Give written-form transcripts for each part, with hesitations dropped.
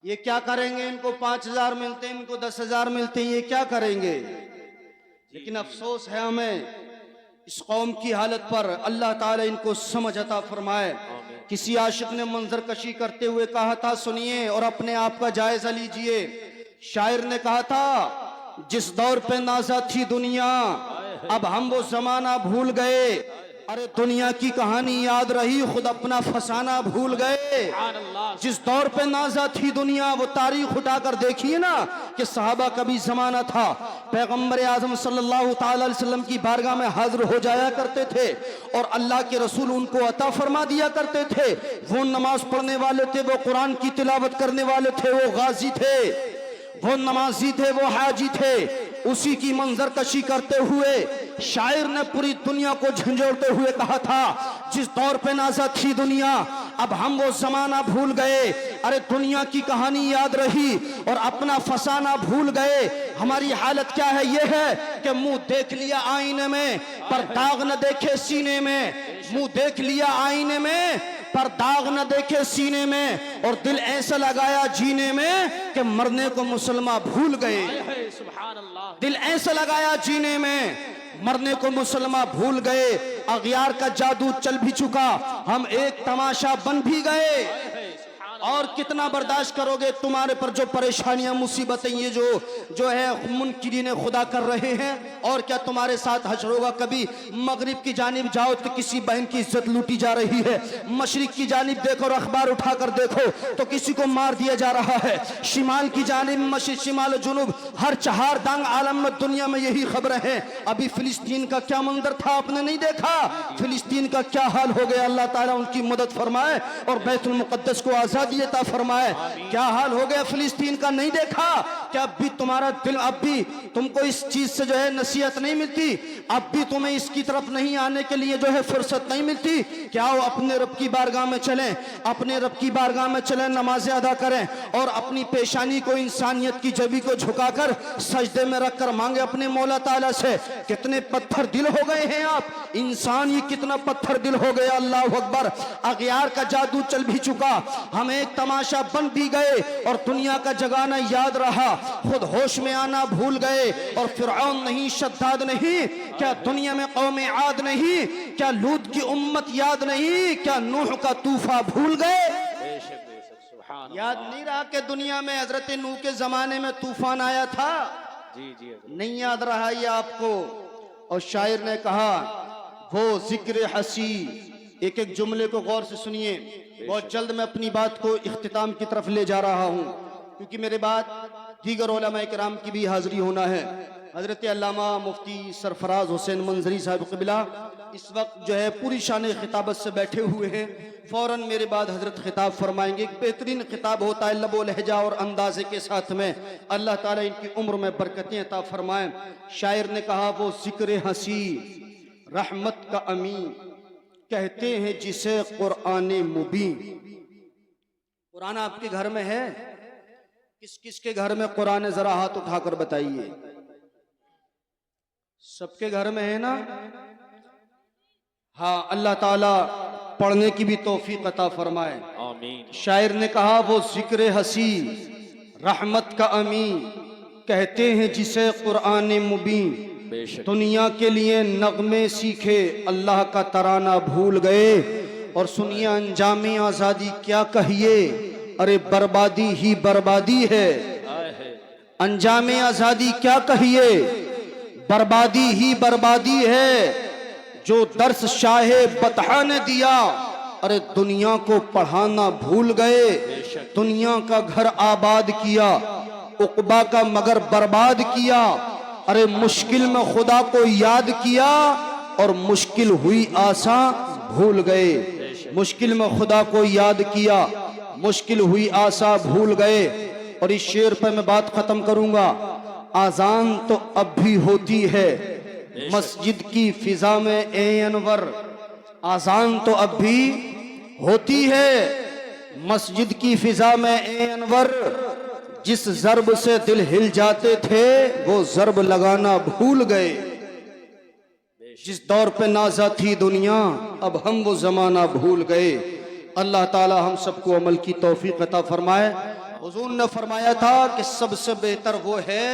ये क्या करेंगे? इनको 5,000 मिलते हैं, इनको 10,000 मिलते हैं, ये क्या करेंगे? लेकिन अफसोस है हमें इस कौम की हालत पर। अल्लाह ताला इनको समझ अता फरमाए। किसी आशिक ने मंजर कशी करते हुए कहा था, सुनिए और अपने आप का जायजा लीजिए। शायर ने कहा था, जिस दौर पे नाजा थी दुनिया, अब हम वो जमाना भूल गए। अरे दुनिया की कहानी याद रही, खुद अपना फसाना भूल गए। जिस दौर पे नाजा थी दुनिया, वो तारीख उठाकर देखिए ना कि सहाबा का भी जमाना था। पैगंबर आजम सल्लल्लाहु ताला अलैहि वसल्लम की बारगाह में हाजिर हो जाया करते थे और अल्लाह के रसूल उनको अता फरमा दिया करते थे। वो नमाज पढ़ने वाले थे, वो कुरान की तिलावत करने वाले थे, वो गाजी थे, वो नमाजी थे, वो हाजी थे। उसी की मंजर कशी करते हुए शायर ने पूरी दुनिया को झंझोड़ते हुए कहा था, जिस दौर पे नाजा थी दुनिया, अब हम वो जमाना भूल गए। अरे दुनिया की कहानी याद रही और अपना फसाना भूल गए। हमारी हालत क्या है? ये है कि मुंह देख लिया आईने में पर दाग न देखे सीने में। मुंह देख लिया आईने में पर दाग न देखे सीने में, और दिल ऐसा लगाया जीने में कि मरने को मुसलमान भूल गए। दिल ऐसा लगाया जीने में, मरने को मुसलमान भूल गए। अगियार का जादू चल भी चुका, हम एक तमाशा बन भी गए। और कितना बर्दाश्त करोगे? तुम्हारे पर जो परेशानियां मुसीबतें ये जो है मुनकिरीन खुदा कर रहे हैं, और क्या तुम्हारे साथ हश्र होगा? कभी मगरिब की जानिब जाओ तो किसी बहन की इज्जत लूटी जा रही है। मशरिक की जानिब देखो और अखबार उठाकर देखो तो किसी को मार दिया जा रहा है। शिमाल की जानिब, मशरिक, शिमाल, जुनूब, हर चहार दांग आलम में दुनिया में यही खबरें हैं। अभी फिलिस्तीन का क्या मंजर था, आपने नहीं देखा? फिलिस्तीन का क्या हाल हो गया। अल्लाह ताला उनकी मदद फरमाए और बैतुल मुकद्दस को आजाद अता फरमाए। क्या हाल हो गया फिलिस्तीन का, नहीं देखा क्या? अब भी तुम्हारा दिल, अब भी तुमको इस चीज से जो है नसीहत नहीं मिलती? अब भी तुम्हें इसकी तरफ नहीं आने के लिए जो है फुर्सत नहीं मिलती? क्या हो, अपने रब की बारगाह में चलें, अपने रब की बारगाह में चलें, नमाजें अदा करें और अपनी पेशानी को इंसानियत की जबी को झुकाकर सजदे में रखकर मांगे अपने मौला ताला से। कितने पत्थर दिल हो गए हैं आप इंसान, ये कितना पत्थर दिल हो गया। अल्लाह अकबर। अगियार का जादू चल भी चुका, हम एक तमाशा बन भी गए और दुनिया का जगाना याद रहा, खुद होश में आना भूल गए। और फिरऔन नहीं, शद्दाद नहीं, क्या दुनिया में कौमे आद नहीं, क्या लूत की उम्मत याद नहीं, क्या नूह का तूफा भूल गए? याद नहीं रहा कि दुनिया में हजरत नूह के जमाने में तूफान आया था? जी नहीं याद रहा ये आपको? और शायर ने कहा, वो जिक्र हसी, एक एक जुमले को गौर से सुनिए। बहुत जल्द मैं अपनी बात को इख्तिताम की तरफ ले जा रहा हूँ, क्योंकि मेरे बाद दीगर उलमा इकराम की भी हाजिरी होना है। हजरत अल्लामा मुफ्ती सरफराज हुसैन मंजरी साहब क़िबला इस वक्त जो है पूरी शान खिताबत से बैठे हुए हैं। फौरन मेरे बाद हजरत खिताब फरमाएंगे। एक बेहतरीन खिताब होता है लबो लहजा और अंदाजे के साथ में। अल्लाह ताला इनकी उम्र में बरकतें अता फरमाएं। शायर ने कहा, वो जिक्र हसी रहमत का अमी, कहते हैं जिसे कुरान मुबीन। कुरान आपके घर में है? किस किस के घर में कुरान है? जरा हाथ उठाकर बताइए। सबके घर में है ना? हाँ, अल्लाह ताला पढ़ने की भी तौफीक अता फरमाए, आमीन। शायर ने कहा, वो जिक्र हसी रहमत का अमी, कहते हैं जिसे कुरान मुबीन। दुनिया के लिए नगमे सीखे, अल्लाह का तराना भूल गए। और सुनिए अंजामी आजादी क्या कहिए, अरे बर्बादी ही बर्बादी है। अंजामी आजादी क्या कहिए, बर्बादी ही बर्बादी है। जो दर्स शाहे बतहा ने दिया, अरे दुनिया को पढ़ाना भूल गए। दुनिया का घर आबाद किया, उक़बा का मगर बर्बाद किया। अरे मुश्किल में खुदा को याद किया और मुश्किल हुई आसा भूल गए। मुश्किल में खुदा को याद किया, मुश्किल हुई आसा भूल गए। और इस शेर पर मैं बात खत्म करूंगा। आजान तो अब भी होती है मस्जिद की फिजा में ए अनवर। आजान तो अब भी होती है मस्जिद की फिजा में ए अनवर। जिस जर्ब से दिल हिल जाते थे, वो जर्ब लगाना भूल गए। जिस दौर पे नाजा थी दुनिया, अब हम वो जमाना भूल गए। अल्लाह ताला हम सबको अमल की तौफीक अता फरमाए। हुजूर ने फरमाया था कि सबसे बेहतर वो है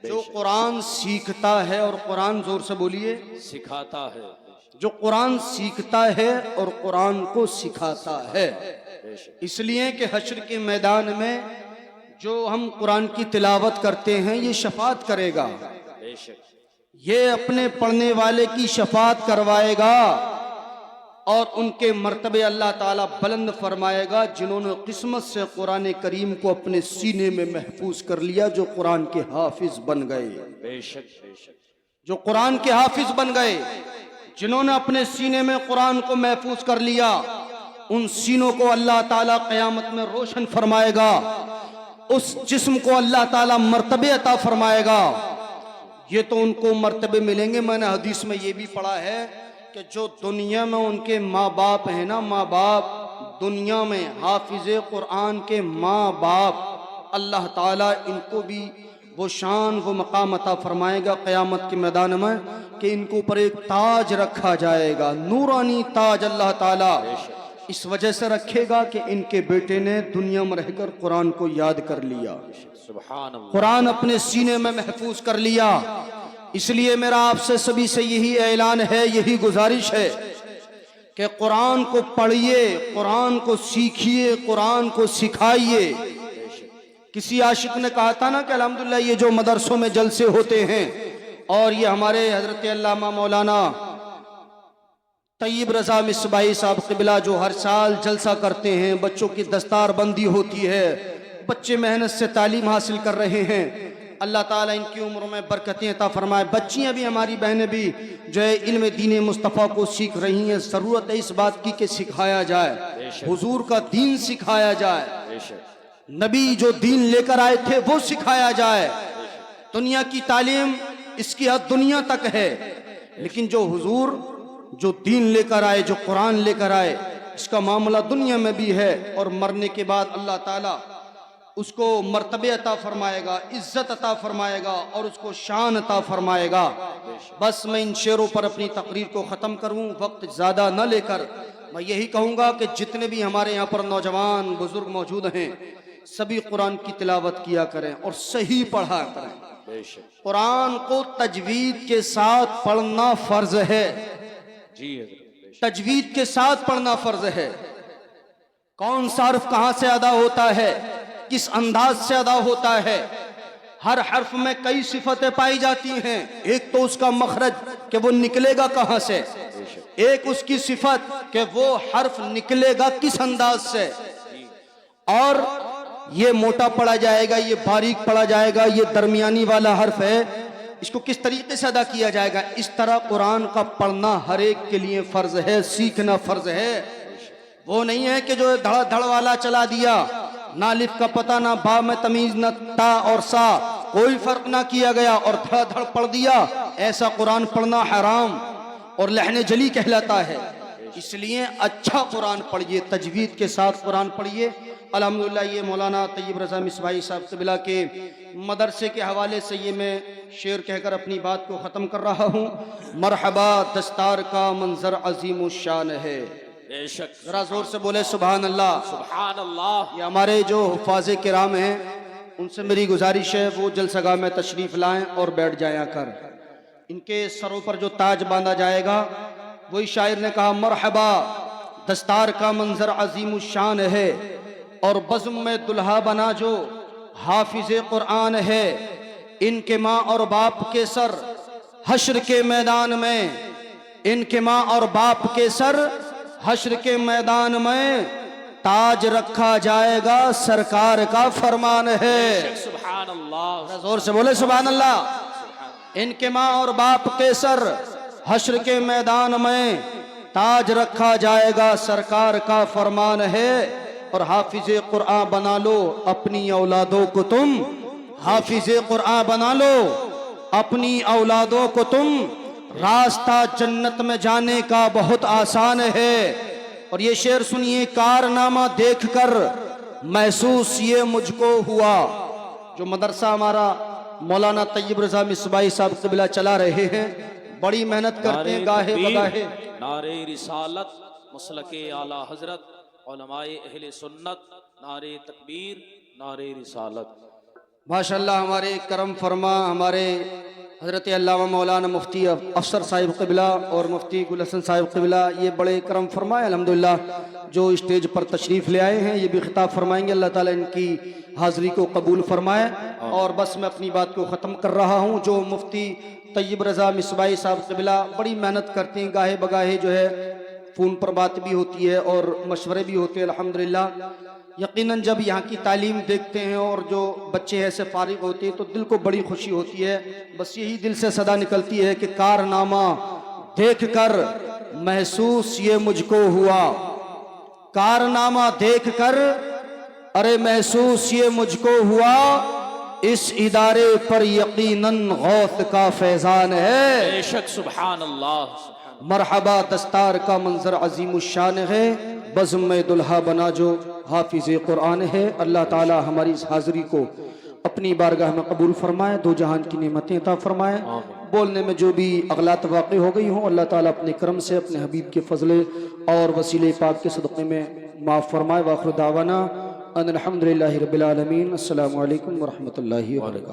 जो कुरान सीखता है और कुरान, जोर से बोलिए, सिखाता है। जो कुरान सीखता है और कुरान को सिखाता है। इसलिए कि हश्र के मैदान में जो हम कुरान की तिलावत करते हैं ये शफात करेगा, ये अपने पढ़ने वाले की शफात करवाएगा और उनके मर्तबे अल्लाह ताला बुलंद फरमाएगा जिन्होंने किस्मत से कुरान करीम को अपने सीने में महफूज कर लिया, जो कुरान के हाफिज बन गए। बेशक बेशक, जो कुरान के हाफिज बन गए, जिन्होंने अपने सीने में कुरान को महफूज कर लिया, उन सीनों को अल्लाह ताला क़यामत में रोशन फरमाएगा, उस जिस्म को अल्लाह ताला मर्तबे अता फरमाएगा। ये तो उनको मर्तबे मिलेंगे। मैंने हदीस में ये भी पढ़ा है कि जो दुनिया में उनके माँ बाप है ना, माँ बाप दुनिया में हाफिज़े कुरान के माँ बाप, अल्लाह ताला इनको भी वो शान वो मकाम अता फरमाएगा क़यामत के मैदान में कि इनको ऊपर एक ताज रखा जाएगा, नूरानी ताज अल्लाह ताला इस वजह से रखेगा कि इनके बेटे ने दुनिया में रहकर कुरान को याद कर लिया, सुभान अल्लाह, कुरान अपने सीने में महफूज कर लिया। इसलिए मेरा आपसे सभी से यही ऐलान है, यही गुजारिश है कि कुरान को पढ़िए, कुरान को सीखिए, कुरान को सिखाइए। किसी आशिक ने कहा था ना कि अल्हम्दुलिल्लाह ये जो मदरसों में जलसे होते हैं और ये हमारे हजरत अल्लामा मौलाना तैयब रजा मिसबाही साहब क़िबला जो हर साल जलसा करते हैं, बच्चों की दस्तार बंदी होती है, बच्चे मेहनत से तालीम हासिल कर रहे हैं, अल्लाह ताला इनकी उम्र में बरकतें अता फरमाए। बच्चियां भी, हमारी बहनें भी जो है इल्म दीन मुस्तफ़ा को सीख रही हैं। ज़रूरत है इस बात की कि सिखाया जाए, हुजूर का दीन सिखाया जाए, नबी जो दीन लेकर आए थे वो सिखाया जाए। दुनिया की तालीम इसकी हद दुनिया तक है, लेकिन जो हुजूर जो दीन लेकर आए, जो कुरान लेकर आए, इसका मामला दुनिया में भी है और मरने के बाद अल्लाह ताला उसको मर्तबे अता फरमाएगा, इज्जत अता फरमाएगा और उसको शान अता फरमाएगा। बस मैं इन शेरों पर अपनी तकरीर को ख़त्म करूं, वक्त ज़्यादा न लेकर मैं यही कहूँगा कि जितने भी हमारे यहाँ पर नौजवान बुजुर्ग मौजूद हैं, सभी कुरान की तिलावत किया करें और सही पढ़ा करें। कुरान को तजवीद के साथ पढ़ना फ़र्ज है, तजवीद के साथ पढ़ना फ़र्ज है। कौन सा हर्फ कहाँ से अदा होता है, किस अंदाज से अदा होता है, हर हर्फ में कई सिफतें पाई जाती हैं। एक तो उसका मखरज कि वो निकलेगा कहाँ से, एक उसकी सिफत कि वो हर्फ निकलेगा किस अंदाज से, और ये मोटा पढ़ा जाएगा, ये बारीक पढ़ा जाएगा, ये दरमियानी वाला हर्फ है, इसको किस तरीके से अदा किया जाएगा। इस तरह कुरान का पढ़ना हर एक के लिए फ़र्ज है, सीखना फ़र्ज है। वो नहीं है कि जो धड़ धड़ वाला चला दिया, ना लिफ का पता, ना बा में तमीज, ना ता और सा, कोई फर्क ना किया गया और धड़ धड़ पढ़ दिया। ऐसा कुरान पढ़ना हराम और लहने जली कहलाता है। इसलिए अच्छा कुरान पढ़िए, तजवीद के साथ कुरान पढ़िए। अल्हम्दुलिल्लाह ये मौलाना तैयब रजा मिसबाही साहब क़िबला के मदरसे के हवाले से ये मैं शेर कहकर अपनी बात को ख़त्म कर रहा हूँ। मरहबा दस्तार का मंजर अजीम शान है। जरा जोर से बोले सुभान अल्लाह, सुभान अल्लाह। ये हमारे जो हुफ़ाज़े किराम हैं उनसे मेरी गुजारिश है वो जलसगाह में तशरीफ़ लाएं और बैठ जाया कर। इनके सरों पर जो ताज बांधा जाएगा, वही शायर ने कहा मरहबा दस्तार का मंजर अजीम शान है और बज़्म में दुल्हा बना जो हाफिज़े कुरान है। इनके माँ और बाप के सर हश्र के मैदान में, इनके माँ और बाप के सर हश्र के मैदान में ताज रखा जाएगा, सरकार का फरमान है। सुभान अल्लाह, जोर से बोले सुभान अल्लाह। इनके माँ और बाप के सर हश्र के मैदान में ताज रखा जाएगा, सरकार का फरमान है। और हाफिज़े कुरान बना लो अपनी औलादों को तुम, हाफिज़े कुरान बना लो अपनी औलादों को तुम, रास्ता जन्नत में जाने का बहुत आसान है। और ये शेर सुनिए, कारनामा देखकर महसूस ये मुझको हुआ। जो मदरसा हमारा मौलाना तैयब रजा मिसबाही साहब क़िबला चला रहे हैं, बड़ी मेहनत करते हैं गाहे बगाहे। नारे रिसालत, मसलके आला हजरत, उलमाए अहले सुन्नत, नारे तकबीर, नारे रिसालत। माशाअल्लाह हमारे करम फरमा हमारे हज़रत अल्लामा मौलाना मुफ्ती अफसर साहिब क़िबला और मुफ्ती गुल हसन साहिब क़िबला, ये बड़े करम फरमाए अल्हम्दुलिल्लाह, जो स्टेज पर तशरीफ़ ले आए हैं। ये भी खिताब फरमाएंगे, अल्लाह ताला इनकी हाज़िरी को कबूल फरमाए। और बस मैं अपनी बात को ख़त्म कर रहा हूँ। जो मुफ्ती तैयब रज़ा मिसबाई साहब क़िबला बड़ी मेहनत करते हैं, गाहे बगाहे जो है फ़ोन पर बात भी होती है और मशवरे भी होते हैं अल्हम्दुलिल्लाह। यकीनन जब यहाँ की तालीम देखते हैं और जो बच्चे ऐसे फारिग होते हैं तो दिल को बड़ी खुशी होती है। बस यही दिल से सदा निकलती है कि कारनामा देख कर महसूस ये मुझको हुआ, कारनामा देख कर अरे महसूस ये मुझको हुआ, इस इदारे पर यकीनन गौथ का फैजान है। बेशक सुभान अल्लाह। मरहबा दस्तार का मंजर अजीम शान है, बज़्म में दुल्हा बना जो हाफिज़ कुरान है। अल्लाह ताला हमारी इस हाज़िरी को अपनी बारगाह में कबूल फरमाए, दो जहान की नेमतें अता फरमाए। बोलने में जो भी अगलात वाक़ई हो गई हों, अल्लाह ताला अपने करम से अपने हबीब के फजले और वसीले पाक के सदक़े में माफ़ फरमाए। वाखिर दावाना अनिल हम्दुलिल्लाहि रब्बिल आलमीन। अस्सलामु अलैकुम व रहमतुल्लाहि व बरकातुहू।